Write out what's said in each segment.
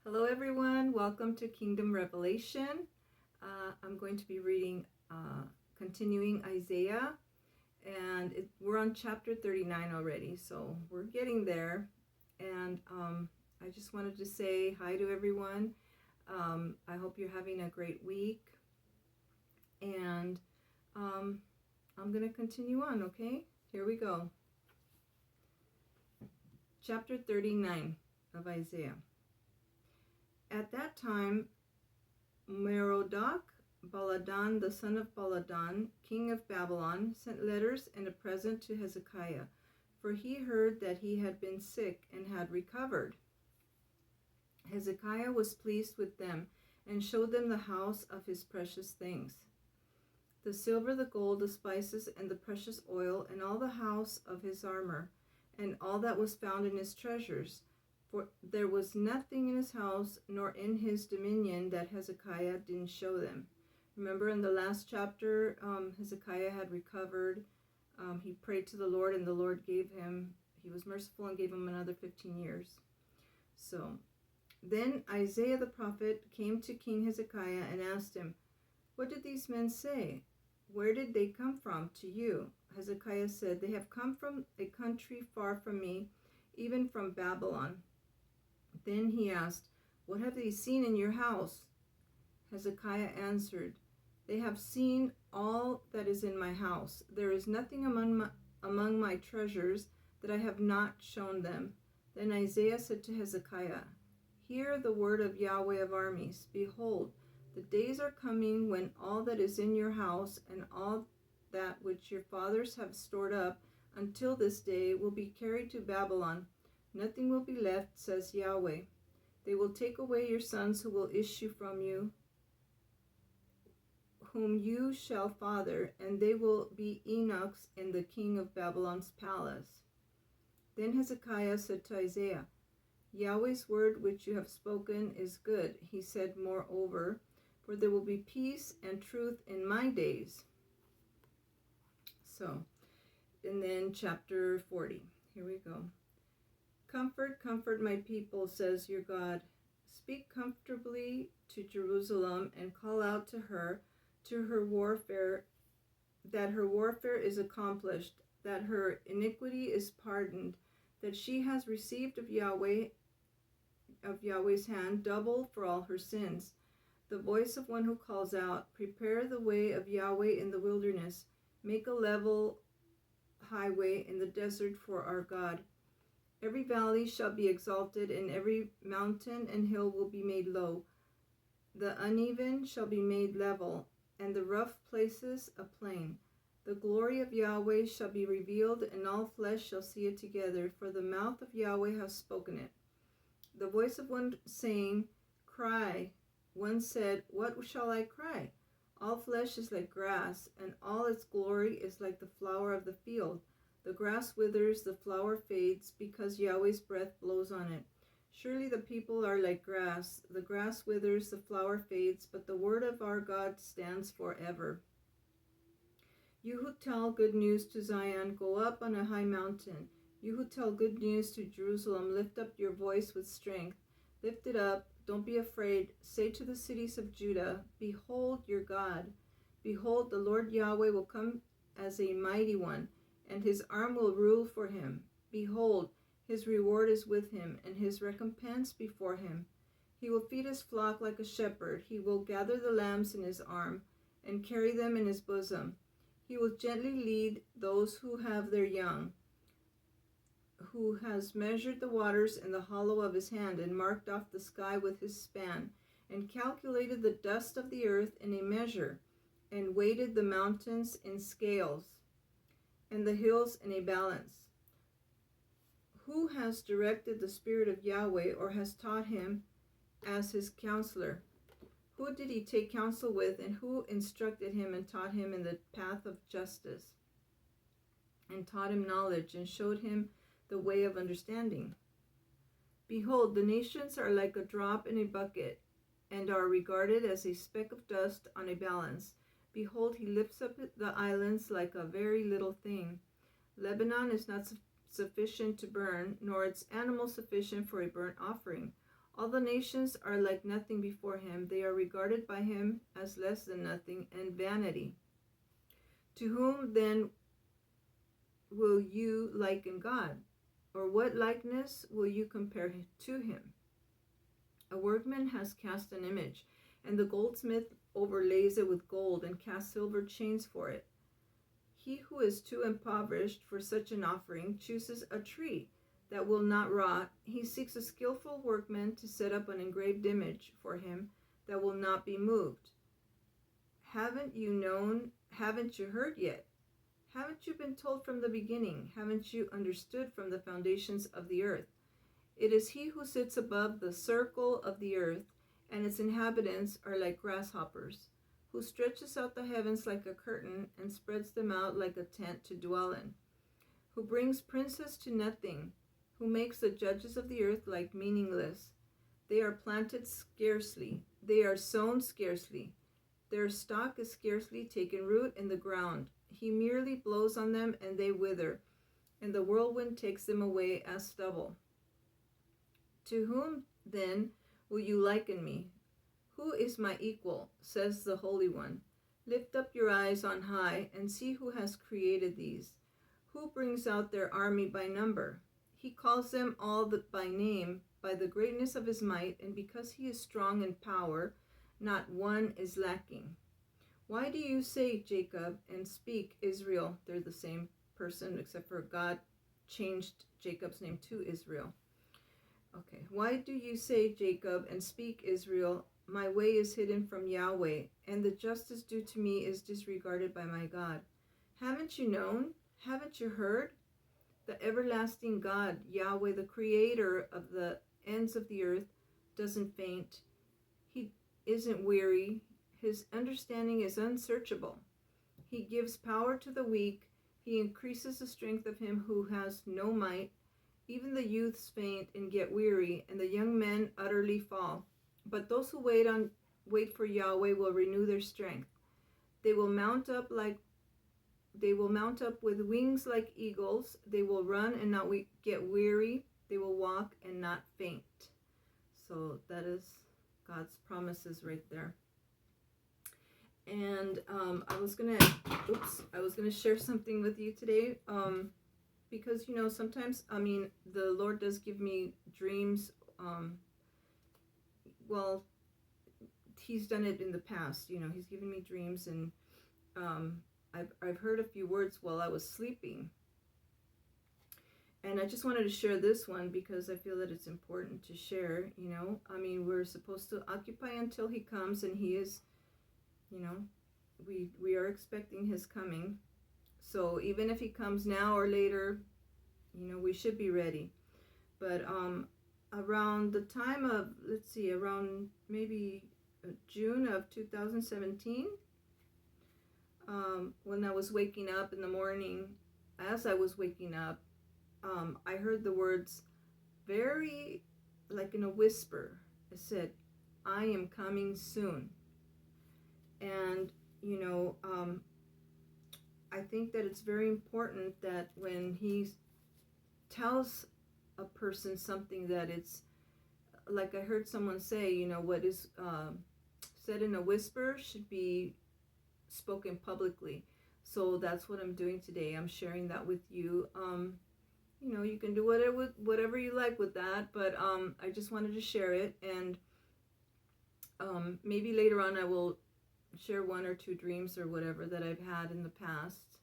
Hello everyone, welcome to Kingdom Revelation. I'm going to be reading, continuing Isaiah, and we're on chapter 39 already, so we're getting there. And I just wanted to say hi to everyone. I hope you're having a great week, and I'm going to continue on, okay? Here we go. Chapter 39 of Isaiah. At that time, Merodach Baladan, the son of Baladan, king of Babylon, sent letters and a present to Hezekiah, for he heard that he had been sick and had recovered. Hezekiah was pleased with them and showed them the house of his precious things, the silver, the gold, the spices, and the precious oil, and all the house of his armor, and all that was found in his treasures. For there was nothing in his house nor in his dominion that Hezekiah didn't show them. Remember in the last chapter, Hezekiah had recovered. He prayed to the Lord, and the Lord he was merciful and gave him another 15 years. So then Isaiah the prophet came to King Hezekiah and asked him, "What did these men say? Where did they come from to you?" Hezekiah said, "They have come from a country far from me, even from Babylon." Then he asked, "What have they seen in your house?" Hezekiah answered, "They have seen all that is in my house. There is nothing among my treasures that I have not shown them." Then Isaiah said to Hezekiah, "Hear the word of Yahweh of armies. Behold, the days are coming when all that is in your house and all that which your fathers have stored up until this day will be carried to Babylon. Nothing will be left, says Yahweh. They will take away your sons who will issue from you, whom you shall father, and they will be eunuchs in the king of Babylon's palace." Then Hezekiah said to Isaiah, "Yahweh's word which you have spoken is good." He said, "Moreover, for there will be peace and truth in my days." So, and then chapter 40. Here we go. "Comfort, comfort my people, says your God. Speak comfortably to Jerusalem and call out to her warfare, that her warfare is accomplished, that her iniquity is pardoned, that she has received of Yahweh's hand double for all her sins. The voice of one who calls out, 'Prepare the way of Yahweh in the wilderness, make a level highway in the desert for our God. Every valley shall be exalted, and every mountain and hill will be made low. The uneven shall be made level, and the rough places a plain. The glory of Yahweh shall be revealed, and all flesh shall see it together, for the mouth of Yahweh has spoken it.' The voice of one saying, 'Cry.' One said, 'What shall I cry? All flesh is like grass, and all its glory is like the flower of the field. The grass withers, the flower fades, because Yahweh's breath blows on it. Surely the people are like grass. The grass withers, the flower fades, but the word of our God stands forever. You who tell good news to Zion, go up on a high mountain. You who tell good news to Jerusalem, lift up your voice with strength. Lift it up, don't be afraid. Say to the cities of Judah, 'Behold your God. Behold, the Lord Yahweh will come as a mighty one, and his arm will rule for him. Behold, his reward is with him, and his recompense before him. He will feed his flock like a shepherd. He will gather the lambs in his arm, and carry them in his bosom. He will gently lead those who have their young, who has measured the waters in the hollow of his hand, and marked off the sky with his span, and calculated the dust of the earth in a measure, and weighted the mountains in scales, and the hills in a balance. Who has directed the Spirit of Yahweh, or has taught him as his counselor? Who did he take counsel with, and who instructed him and taught him in the path of justice, and taught him knowledge, and showed him the way of understanding? Behold, the nations are like a drop in a bucket, and are regarded as a speck of dust on a balance. Behold, he lifts up the islands like a very little thing. Lebanon is not sufficient to burn, nor its animal sufficient for a burnt offering. All the nations are like nothing before him. They are regarded by him as less than nothing and vanity. To whom then will you liken God? Or what likeness will you compare to him? A workman has cast an image, and the goldsmith overlays it with gold and casts silver chains for it. He who is too impoverished for such an offering chooses a tree that will not rot. He seeks a skillful workman to set up an engraved image for him that will not be moved. Haven't you known? Haven't you heard yet? Haven't you been told from the beginning? Haven't you understood from the foundations of the earth? It is he who sits above the circle of the earth, and its inhabitants are like grasshoppers, who stretches out the heavens like a curtain and spreads them out like a tent to dwell in, who brings princes to nothing, who makes the judges of the earth like meaningless. They are planted scarcely, they are sown scarcely, their stalk is scarcely taken root in the ground. He merely blows on them and they wither, and the whirlwind takes them away as stubble. To whom then will you liken me? Who is my equal? Says the Holy One. Lift up your eyes on high and see who has created these, who brings out their army by number. He calls them all by name, by the greatness of his might, and because he is strong in power, not one is lacking. Why do you say Jacob and speak Israel? They're the same person, except for God changed Jacob's name to Israel. Okay, why do you say Jacob and speak Israel? My way is hidden from Yahweh, and the justice due to me is disregarded by my God. Haven't you known? Haven't you heard? The everlasting God, Yahweh, the creator of the ends of the earth, doesn't faint. He isn't weary. His understanding is unsearchable. He gives power to the weak. He increases the strength of him who has no might. Even the youths faint and get weary, and the young men utterly fall. But those who wait for Yahweh will renew their strength. They will mount up with wings like eagles. They will run and not get weary. They will walk and not faint. So that is God's promises right there. And I was gonna share something with you today. Because sometimes the Lord does give me dreams. Well, He's done it in the past. He's given me dreams, and I've heard a few words while I was sleeping. And I just wanted to share this one because I feel that it's important to share. We're supposed to occupy until He comes, and He is. We are expecting His coming. So even if He comes now or later, we should be ready. But around the time of, around maybe June of 2017, when I was waking up in the morning, as I was waking up, I heard the words very like in a whisper. It said, I am coming soon. And, I think that it's very important that when He tells a person something, that it's like I heard someone say, what is said in a whisper should be spoken publicly. So that's what I'm doing today. I'm sharing that with you. You can do whatever you like with that, but I just wanted to share it, and maybe later on I will share one or two dreams or whatever that I've had in the past,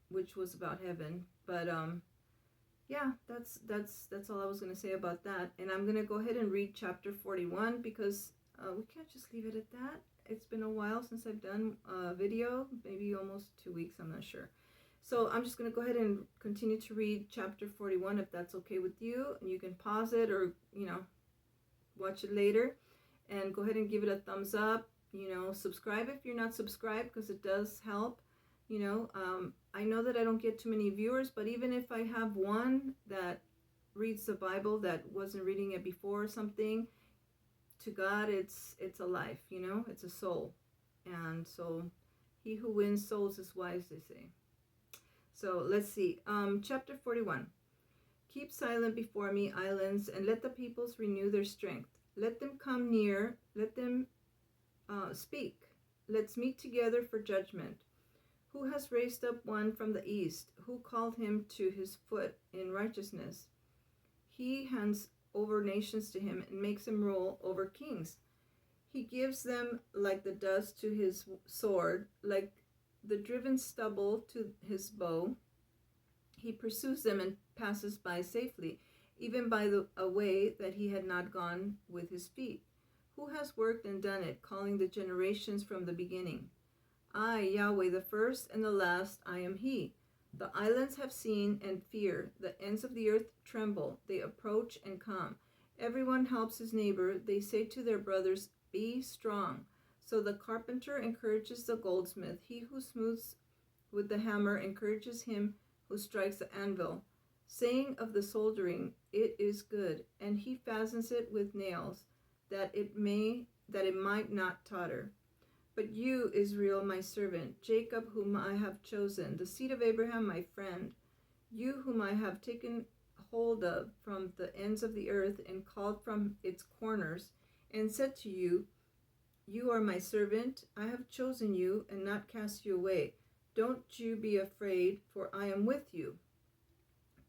which was about heaven. But yeah, that's all I was going to say about that. And I'm going to go ahead and read chapter 41 because we can't just leave it at that. It's been a while since I've done a video, maybe almost 2 weeks, I'm not sure. So I'm just going to go ahead and continue to read chapter 41 if that's okay with you. And you can pause it or, watch it later. And go ahead and give it a thumbs up. Subscribe if you're not subscribed, because it does help. I know that I don't get too many viewers, but even if I have one that reads the Bible that wasn't reading it before or something, to God it's a life, it's a soul. And so he who wins souls is wise, they say. So let's see. Chapter 41. Keep silent before me, islands, and let the peoples renew their strength. Let them come near, let them speak. Let's meet together for judgment. Who has raised up one from the east? Who called him to his foot in righteousness? He hands over nations to him and makes him rule over kings. He gives them like the dust to his sword, like the driven stubble to his bow. He pursues them and passes by safely, even by a way that he had not gone with his feet. Who has worked and done it, calling the generations from the beginning? I, Yahweh, the first and the last, I am he. The islands have seen and fear. The ends of the earth tremble. They approach and come. Everyone helps his neighbor. They say to their brothers, be strong. So the carpenter encourages the goldsmith. He who smooths with the hammer encourages him who strikes the anvil, saying of the soldering, it is good. And he fastens it with nails, that it might not totter. But you, Israel, my servant, Jacob, whom I have chosen, the seed of Abraham, my friend, you whom I have taken hold of from the ends of the earth and called from its corners, and said to you, you are my servant, I have chosen you and not cast you away. Don't you be afraid, for I am with you.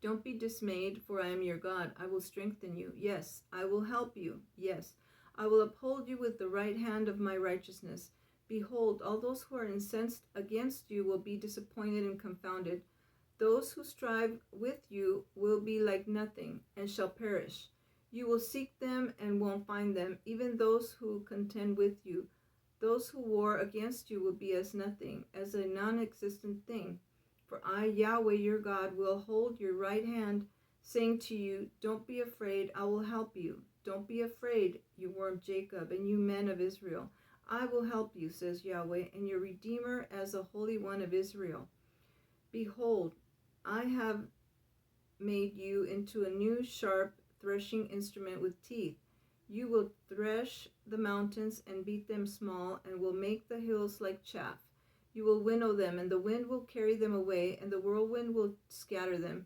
Don't be dismayed, for I am your God. I will strengthen you. Yes, I will help you. Yes, I will uphold you with the right hand of my righteousness. Behold, all those who are incensed against you will be disappointed and confounded. Those who strive with you will be like nothing and shall perish. You will seek them and won't find them, even those who contend with you. Those who war against you will be as nothing, as a non-existent thing. For I, Yahweh your God, will hold your right hand, saying to you, don't be afraid, I will help you. Don't be afraid, you worm Jacob, and you men of Israel. I will help you, says Yahweh, and your Redeemer as the Holy One of Israel. Behold, I have made you into a new sharp threshing instrument with teeth. You will thresh the mountains and beat them small, and will make the hills like chaff. You will winnow them, and the wind will carry them away, and the whirlwind will scatter them.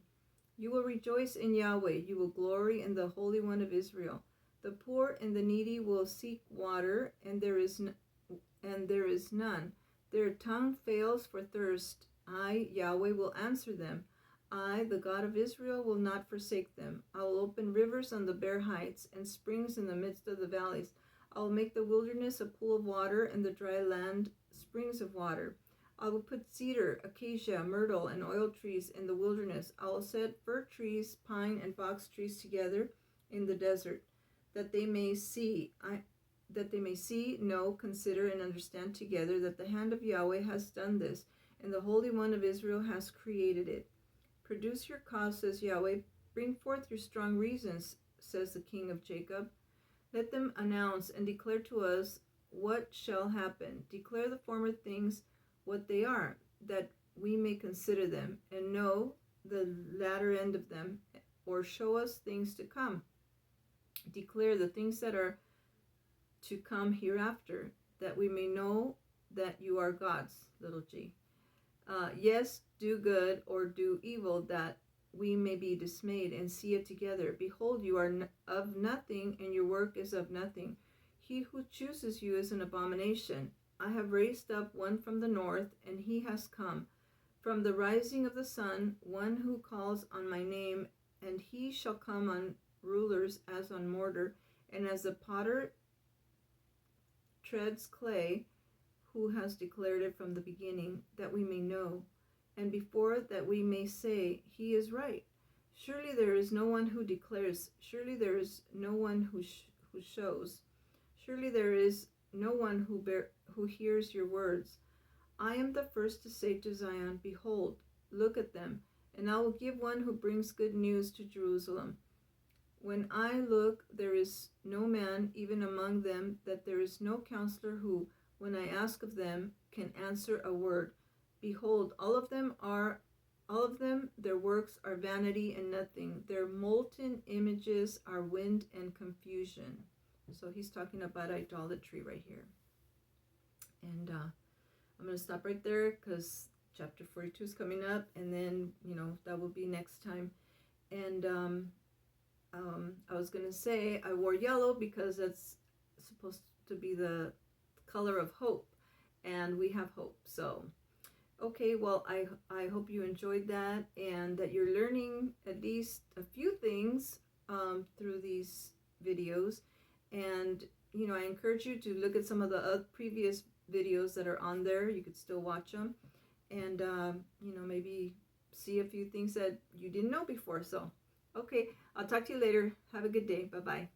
You will rejoice in Yahweh. You will glory in the Holy One of Israel. The poor and the needy will seek water, and there is none. Their tongue fails for thirst. I, Yahweh, will answer them. I, the God of Israel, will not forsake them. I will open rivers on the bare heights and springs in the midst of the valleys. I will make the wilderness a pool of water and the dry land springs of water. I will put cedar, acacia, myrtle, and oil trees in the wilderness. I will set fir trees, pine, and box trees together in the desert, that they may see, know, consider, and understand together that the hand of Yahweh has done this, and the Holy One of Israel has created it. Produce your cause, says Yahweh. Bring forth your strong reasons, says the King of Jacob. Let them announce and declare to us what shall happen. Declare the former things what they are, that we may consider them and know the latter end of them, or show us things to come. Declare the things that are to come hereafter, that we may know that you are gods, little g. Yes, do good or do evil, that we may be dismayed and see it together. Behold, you are of nothing, and your work is of nothing. He who chooses you is an abomination. I have raised up one from the north, and he has come. From the rising of the sun, one who calls on my name, and he shall come on rulers as on mortar, and as the potter treads clay, who has declared it from the beginning, that we may know, and before that we may say, he is right. Surely there is no one who declares, surely there is no one who shows, surely there is no one who hears your words. I am the first to say to Zion, behold, look at them, and I will give one who brings good news to Jerusalem. When I look, there is no man, even among them, that there is no counselor who, when I ask of them, can answer a word. Behold, all of them, their works are vanity and nothing. Their molten images are wind and confusion. So he's talking about idolatry right here. And I'm going to stop right there because chapter 42 is coming up, and then, that will be next time. And I was going to say I wore yellow because that's supposed to be the color of hope, and we have hope. So, okay, well, I hope you enjoyed that and that you're learning at least a few things through these videos. And, you know, I encourage you to look at some of the previous videos that are on there. You could still watch them and, you know, maybe see a few things that you didn't know before. So, okay, I'll talk to you later. Have a good day. Bye-bye.